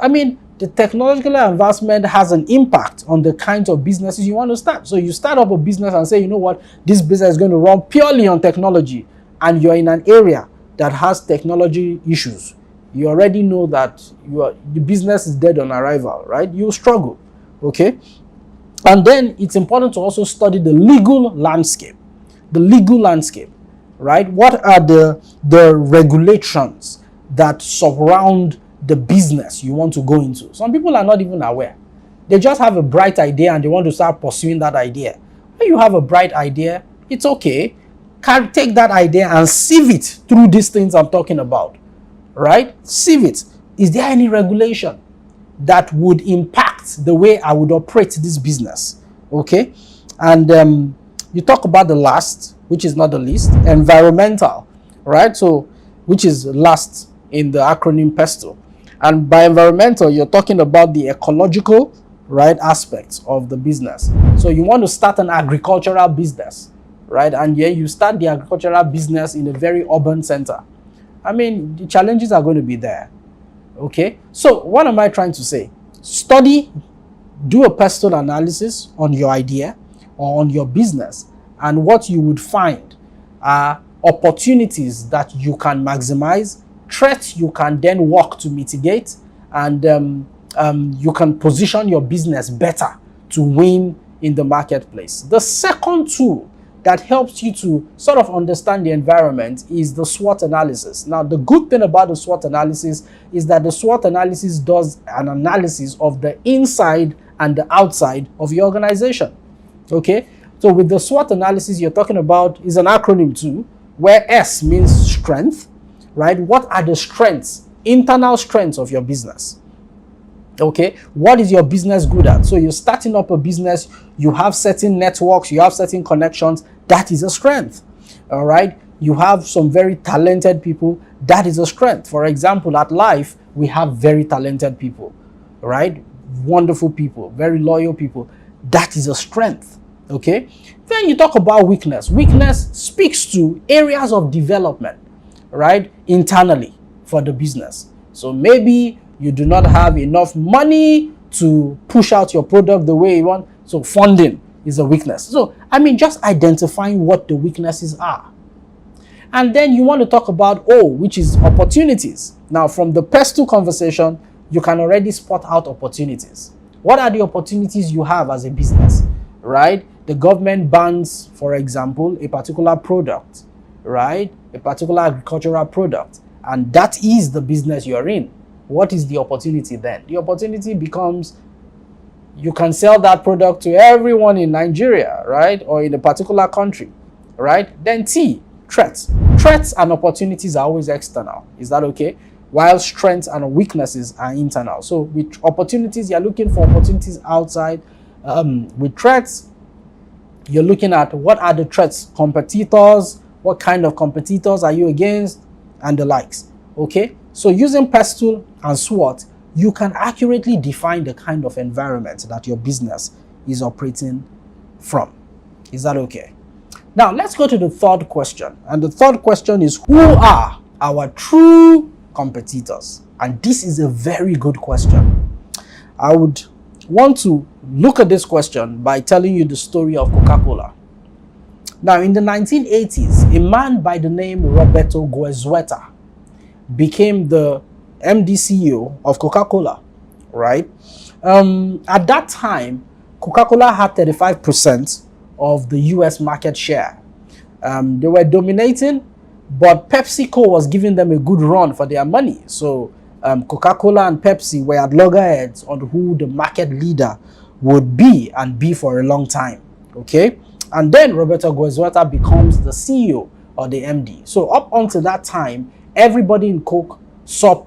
the technological advancement has an impact on the kinds of businesses you want to start. So you start up a business and say, you know what, this business is going to run purely on technology, and you're in an area that has technology issues. You already know that the business is dead on arrival, right? You'll struggle, okay? And then it's important to also study the legal landscape. The legal landscape, right? What are the regulations that surround the business you want to go into? Some people are not even aware. They just have a bright idea and they want to start pursuing that idea. When you have a bright idea, it's okay. Can take that idea and sieve it through these things I'm talking about, right? Sieve it. Is there any regulation that would impact the way I would operate this business? Okay? And you talk about the last, which is not the least, environmental, right? So, which is last in the acronym PESTO. And by environmental, you're talking about the ecological, right, aspects of the business. So you want to start an agricultural business, right? And yeah, you start the agricultural business in a very urban center. The challenges are going to be there. Okay? So what am I trying to say? Study, do a personal analysis on your idea or on your business, and what you would find are opportunities that you can maximize, threats you can then work to mitigate, and you can position your business better to win in the marketplace. The second tool that helps you to sort of understand the environment is the SWOT analysis. Now, the good thing about the SWOT analysis is that the SWOT analysis does an analysis of the inside and the outside of your organization. Okay? So with the SWOT analysis you're talking about is an acronym too, where S means strength, right? What are the strengths, internal strengths of your business? Okay, what is your business good at? So you're starting up a business, you have certain networks, you have certain connections, that is a strength. All right, you have some very talented people, that is a strength. For example, at Life, we have very talented people, right? Wonderful people, very loyal people, that is a strength. Okay, then you talk about weakness. Weakness speaks to areas of development, right, internally for the business. So maybe you do not have enough money to push out your product the way you want. So funding is a weakness. So, I mean, just identifying what the weaknesses are. And then you want to talk about O, which is opportunities. Now, from the first two conversation, you can already spot out opportunities. What are the opportunities you have as a business, right? The government bans, for example, a particular product, right? A particular agricultural product. And that is the business you're in. What is the opportunity then? The opportunity becomes you can sell that product to everyone in Nigeria, right? Or in a particular country, right? Then T, threats. Threats and opportunities are always external. Is that okay? While strengths and weaknesses are internal. So with opportunities, you're looking for opportunities outside. With threats, you're looking at what are the threats, competitors, what kind of competitors are you against, and the likes. Okay? So using PESTLE and SWOT, you can accurately define the kind of environment that your business is operating from. Is that okay? Now, let's go to the third question. And the third question is, who are our true competitors? And this is a very good question. I would want to look at this question by telling you the story of Coca-Cola. Now, in the 1980s, a man by the name Roberto Goizueta became the MD CEO of Coca-Cola, right? At that time, Coca-Cola had 35% of the US market share. They were dominating, but PepsiCo was giving them a good run for their money. So Coca-Cola and Pepsi were at loggerheads on who the market leader would be and be for a long time, okay? And then Roberto Goizueta becomes the CEO or the MD. So up until that time, everybody in Coke saw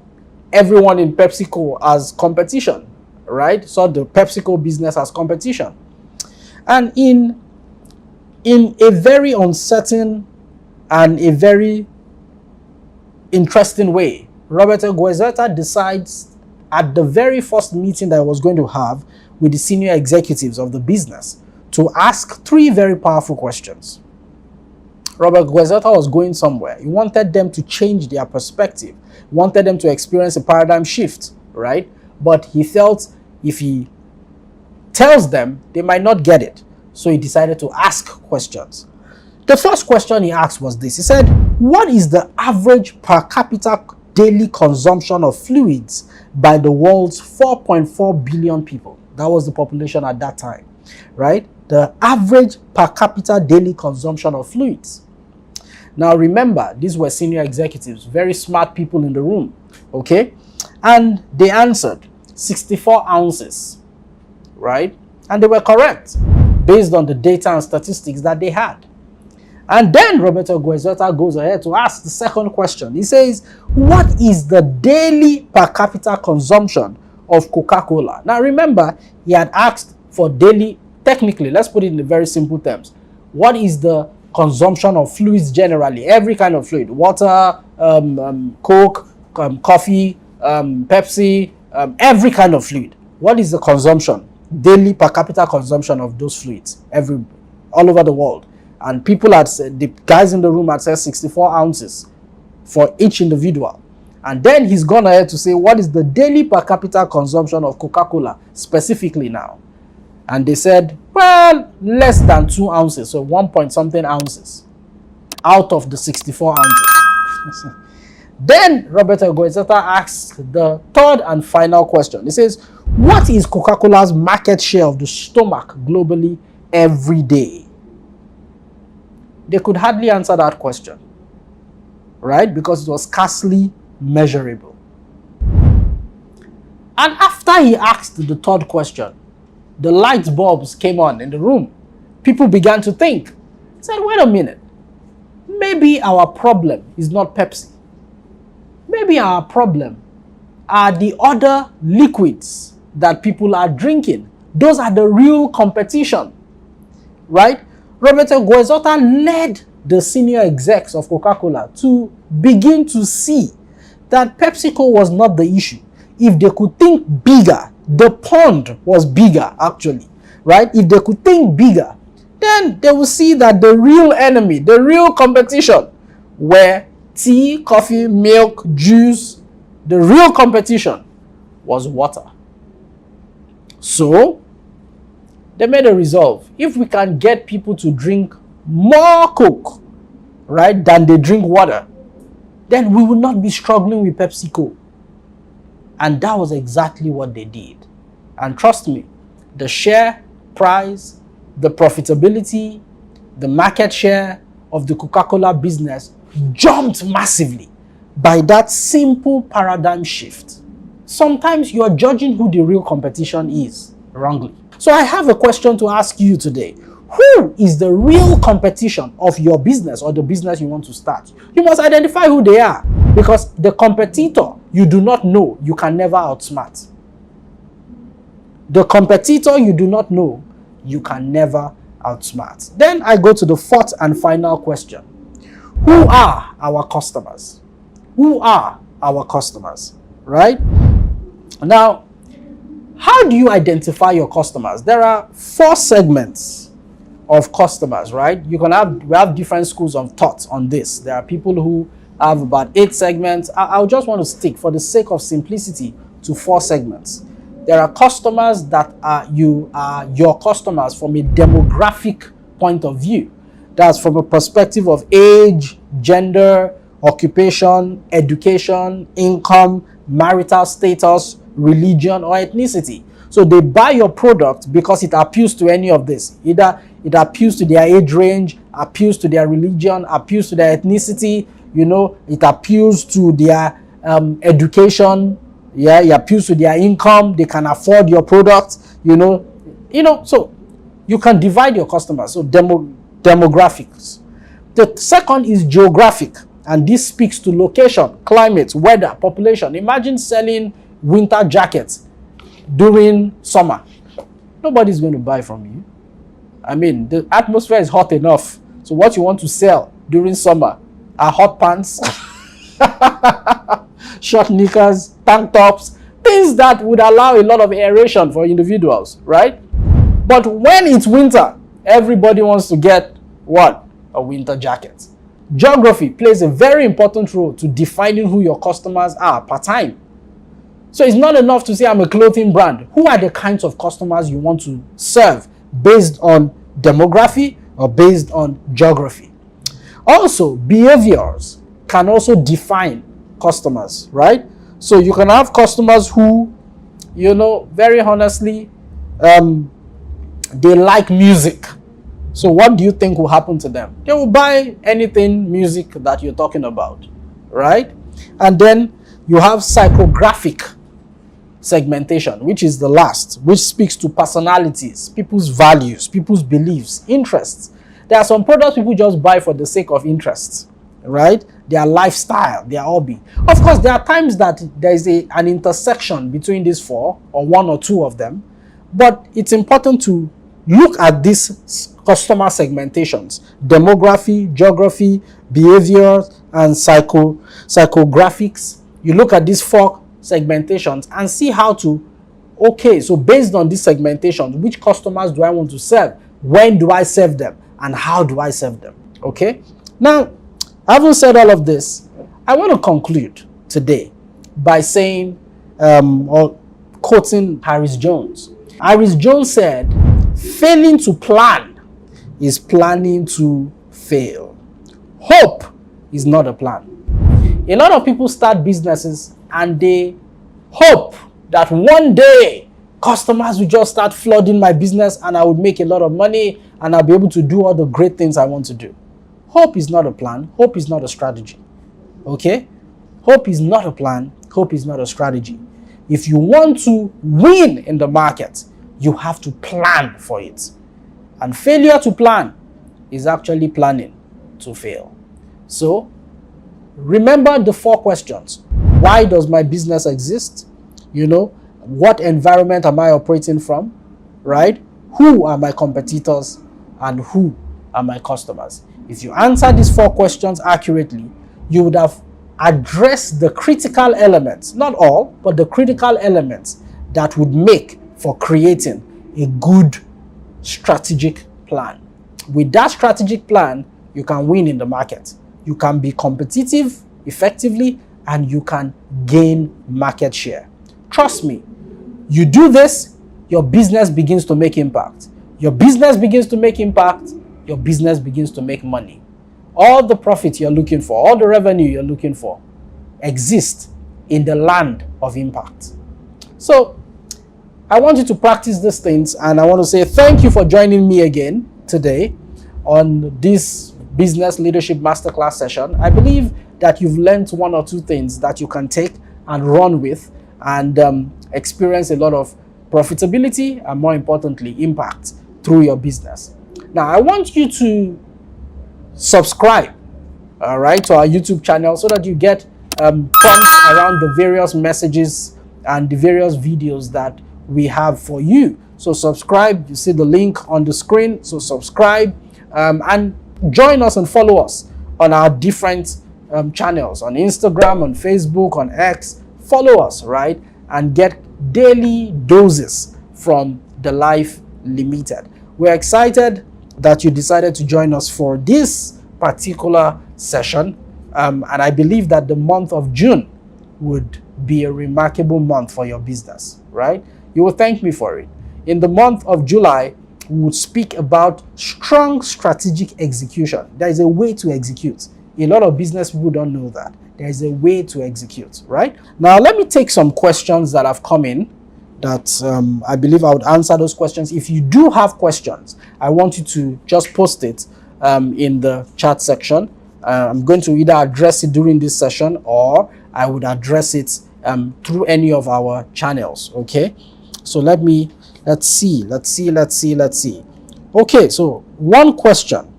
everyone in PepsiCo as competition, right? Saw the PepsiCo business as competition. And in a very uncertain and a very interesting way, Roberto Goizueta decides at the very first meeting that I was going to have with the senior executives of the business to ask three very powerful questions. Robert Goizueta was going somewhere. He wanted them to change their perspective. He wanted them to experience a paradigm shift, right? But he felt if he tells them, they might not get it. So he decided to ask questions. The first question he asked was this. He said, what is the average per capita daily consumption of fluids by the world's 4.4 billion people? That was the population at that time, right? The average per capita daily consumption of fluids. Now remember, these were senior executives, very smart people in the room, okay? And they answered 64 ounces, right? And they were correct based on the data and statistics that they had. And then Roberto Goizueta goes ahead to ask the second question. He says, what is the daily per capita consumption of Coca-Cola? Now remember, he had asked for daily, technically, let's put it in very simple terms. What is the consumption of fluids generally? Every kind of fluid, water, Coke, coffee, Pepsi, every kind of fluid. What is the consumption, daily per capita consumption of those fluids all over the world? And people had said, the guys in the room had said 64 ounces for each individual. And then he's gone ahead to say, what is the daily per capita consumption of Coca-Cola specifically now? And they said, well, less than 2 ounces, so 1 point something ounces out of the 64 ounces. Then Roberto Goizueta asks the third and final question. He says, what is Coca-Cola's market share of the stomach globally every day? They could hardly answer that question, right? Because it was scarcely measurable. And after he asked the third question, the light bulbs came on in the room. People began to think. Said, wait a minute. Maybe our problem is not Pepsi. Maybe our problem are the other liquids that people are drinking. Those are the real competition, right? Roberto Goizota led the senior execs of Coca-Cola to begin to see that PepsiCo was not the issue. If they could think bigger, the pond was bigger actually, right? If they could think bigger, then they will see that the real enemy, the real competition were tea, coffee, milk, juice. The real competition was water. So they made a resolve. If we can get people to drink more Coke, right, than they drink water, then we will not be struggling with PepsiCo. And that was exactly what they did. And trust me, the share price, the profitability, the market share of the Coca-Cola business jumped massively by that simple paradigm shift. Sometimes you are judging who the real competition is wrongly. So I have a question to ask you today. Who is the real competition of your business or the business you want to start? You must identify who they are, because the competitor you do not know, you can never outsmart. The competitor you do not know, you can never outsmart. Then I go to the fourth and final question. Who are our customers? Who are our customers, right? Now, how do you identify your customers? There are 4 segments of customers, right? We have different schools of thought on this. There are people who have about 8 segments. I just want to stick, for the sake of simplicity, to 4 segments. There are customers that are your customers from a demographic point of view. That's from a perspective of age, gender, occupation, education, income, marital status, religion, or ethnicity. So they buy your product because it appeals to any of this. Either it appeals to their age range, appeals to their religion, appeals to their ethnicity, it appeals to their education, it appeals to their income, they can afford your product, so you can divide your customers. So demographics. The second is geographic, and this speaks to location, climate, weather, population. Imagine selling winter jackets during summer. Nobody's going to buy from you. I mean, the atmosphere is hot enough. So what you want to sell during summer are hot pants, short knickers, tank tops, things that would allow a lot of aeration for individuals, right? But when it's winter, everybody wants to get what? A winter jacket. Geography plays a very important role to defining who your customers are per time. So it's not enough to say I'm a clothing brand. Who are the kinds of customers you want to serve based on demography or based on geography? Also, behaviors can also define customers, right? So you can have customers who, very honestly, they like music. So what do you think will happen to them? They will buy anything music that you're talking about, right? And then you have psychographic segmentation, which is the last, which speaks to personalities, people's values, people's beliefs, interests. There are some products people just buy for the sake of interest, right? Their lifestyle, their hobby. Of course, there are times that there is an intersection between these 4 or 1 or 2 of them, but it's important to look at these customer segmentations: demography, geography, behavior, and psychographics. You look at these 4 segmentations and see how to, so based on these segmentations, which customers do I want to serve? When do I serve them? And how do I serve them? Okay? Now, having said all of this, I want to conclude today by saying, or quoting Harris Jones. Harris Jones said, failing to plan is planning to fail. Hope is not a plan. A lot of people start businesses and they hope that one day customers will just start flooding my business and I would make a lot of money and I'll be able to do all the great things I want to do. Hope is not a plan. Hope is not a strategy. Okay? Hope is not a plan. Hope is not a strategy. If you want to win in the market, you have to plan for it. And failure to plan is actually planning to fail. So, remember the 4 questions. Why does my business exist? What environment am I operating from? Right? Who are my competitors? And who are my customers? If you answer these 4 questions accurately, you would have addressed the critical elements, not all, but the critical elements that would make for creating a good strategic plan. With that strategic plan, you can win in the market. You can be competitive effectively, and you can gain market share. Trust me, you do this, your business begins to make impact. Your business begins to make impact, your business begins to make money. All the profit you're looking for, all the revenue you're looking for, exist in the land of impact. So, I want you to practice these things, and I want to say thank you for joining me again today on this Business Leadership Masterclass session. I believe that you've learned 1 or 2 things that you can take and run with and experience a lot of profitability and, more importantly, impact through your business. Now, I want you to subscribe, all right, to our YouTube channel so that you get prompts around the various messages and the various videos that we have for you. So subscribe. You see the link on the screen. So subscribe and join us and follow us on our different channels on Instagram, on Facebook, on X. Follow us, right, and get daily doses from the Life Limited. We're excited that you decided to join us for this particular session, and I believe that the month of June would be a remarkable month for your business, right? You will thank me for it. In the month of July, we would speak about strong strategic execution. There is a way to execute. A lot of business people don't know that. There is a way to execute, right? Now, let me take some questions that have come in that I believe I would answer those questions. If you do have questions, I want you to just post it in the chat section. I'm going to either address it during this session or I would address it through any of our channels, okay? So let's see. Okay, so one question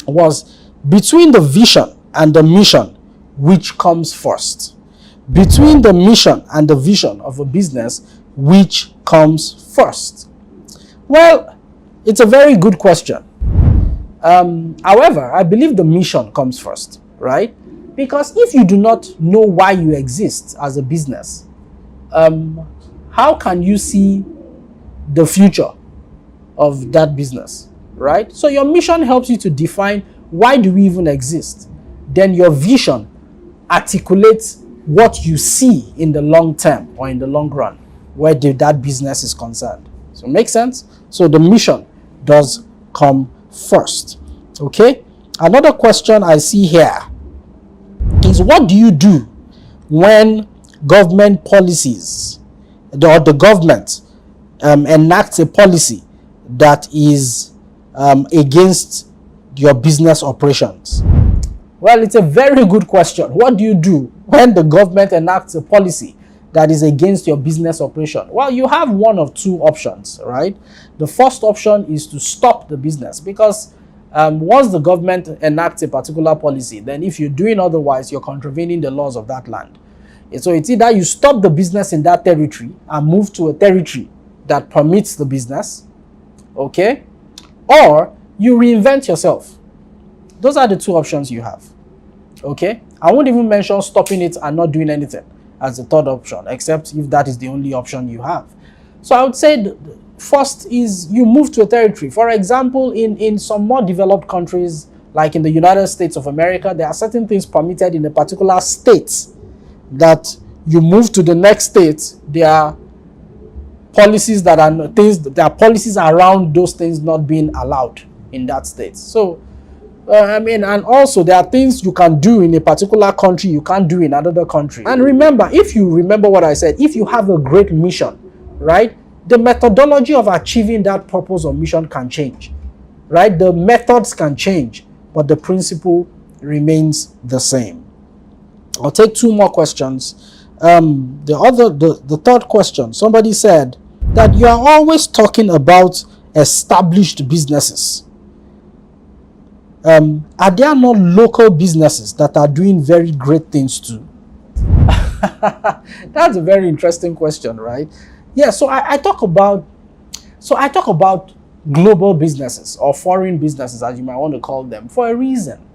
was, between the vision and the mission, which comes first? Between the mission and the vision of a business, which comes first? Well, it's a very good question. However, I believe the mission comes first, right? Because if you do not know why you exist as a business, how can you see the future of that business, right? So your mission helps you to define, why do we even exist? Then your vision articulates what you see in the long term or in the long run, where that business is concerned. So make sense? So the mission does come first. Okay? Another question I see here is, what do you do when government policies or the government enacts a policy that is against your business operations? Well, it's a very good question. What do you do when the government enacts a policy that is against your business operation? Well, you have one of 2 options, right? The first option is to stop the business, because once the government enacts a particular policy, then if you're doing otherwise, you're contravening the laws of that land. And so it's either you stop the business in that territory and move to a territory that permits the business, okay? Or you reinvent yourself. Those are the 2 options you have, okay? I won't even mention stopping it and not doing anything as the third option, except if that is the only option you have. So I would say the first is you move to a territory. For example, in some more developed countries, like in the United States of America, there are certain things permitted in a particular state that you move to the next state. There are policies that are things. There are policies around those things not being allowed in that state. So, and also there are things you can do in a particular country you can't do in another country. And remember, if you remember what I said, if you have a great mission, right, the methodology of achieving that purpose or mission can change, right? The methods can change but the principle remains the same. I'll take 2 more questions. The third question, somebody said that you are always talking about established businesses. Are there not local businesses that are doing very great things too? That's a very interesting question, right? Yeah, so I talk about global businesses or foreign businesses, as you might want to call them, for a reason,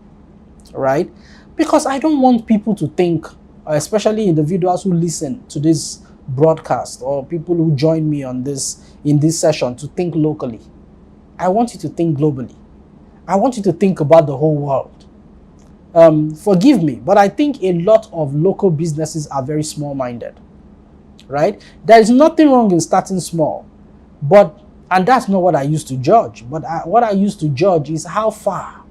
right? Because I don't want people to think, especially individuals who listen to this broadcast or people who join me in this session, to think locally. I want you to think globally. I want you to think about the whole world. Forgive me, but I think a lot of local businesses are very small-minded, right? There is nothing wrong in starting small, and that's not what I used to judge. But what I used to judge is how far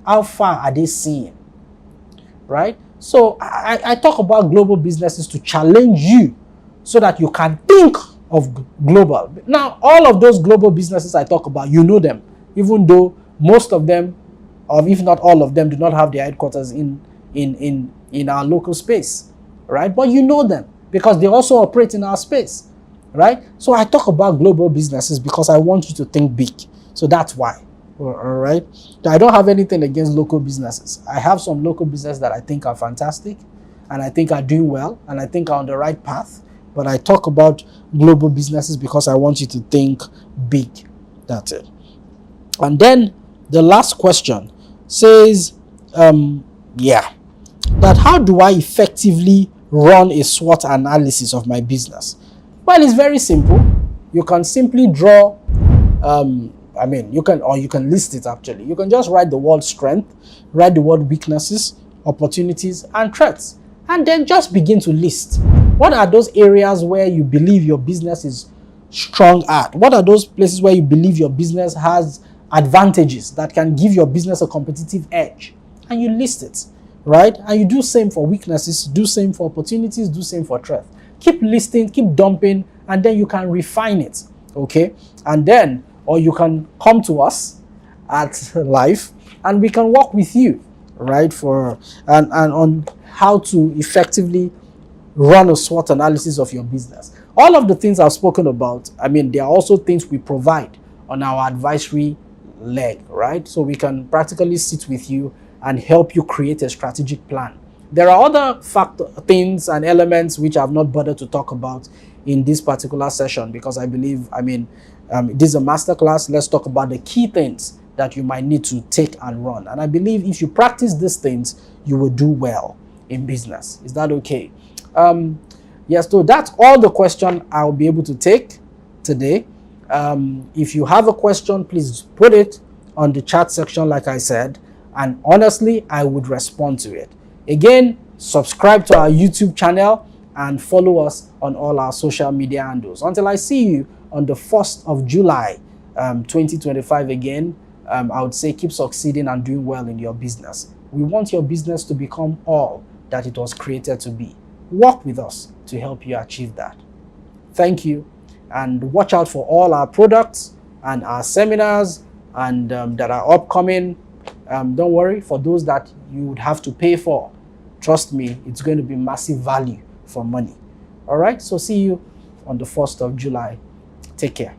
are they seeing, right? So I talk about global businesses to challenge you so that you can think of global. Now, all of those global businesses I talk about, you know them, even though most of them, or if not all of them, do not have their headquarters in our local space, right? But you know them because they also operate in our space, right? So I talk about global businesses because I want you to think big. So that's why, all right? I don't have anything against local businesses. I have some local businesses that I think are fantastic and I think are doing well and I think are on the right path. But I talk about global businesses because I want you to think big. That's it. And then the last question says, that how do I effectively run a SWOT analysis of my business? Well, it's very simple. You can simply draw, you can list it actually. You can just write the word strength, write the word weaknesses, opportunities, and threats, and then just begin to list. What are those areas where you believe your business is strong at? What are those places where you believe your business has advantages that can give your business a competitive edge? And you list it, right? And you do same for weaknesses, do same for opportunities, do same for threats. Keep listing, keep dumping, and then you can refine it, okay? And then, or you can come to us at Life and we can work with you, right? And on how to effectively run a SWOT analysis of your business. All of the things I've spoken about, there are also things we provide on our advisory leg, right? So we can practically sit with you and help you create a strategic plan. There are other things and elements which I've not bothered to talk about in this particular session because I believe, this is a masterclass. Let's talk about the key things that you might need to take and run. And I believe if you practice these things, you will do well in business. Is that okay? Yes, so that's all the question I'll be able to take today. If you have a question, please put it on the chat section, like I said, and honestly, I would respond to it. Again, subscribe to our YouTube channel and follow us on all our social media handles. Until I see you on the 1st of July, 2025 again, I would say keep succeeding and doing well in your business. We want your business to become all that it was created to be. Work with us to help you achieve that. Thank you, and watch out for all our products and our seminars and that are upcoming. Don't worry, for those that you would have to pay for, trust me, it's going to be massive value for money. All right, so see you on the 1st of July. Take care.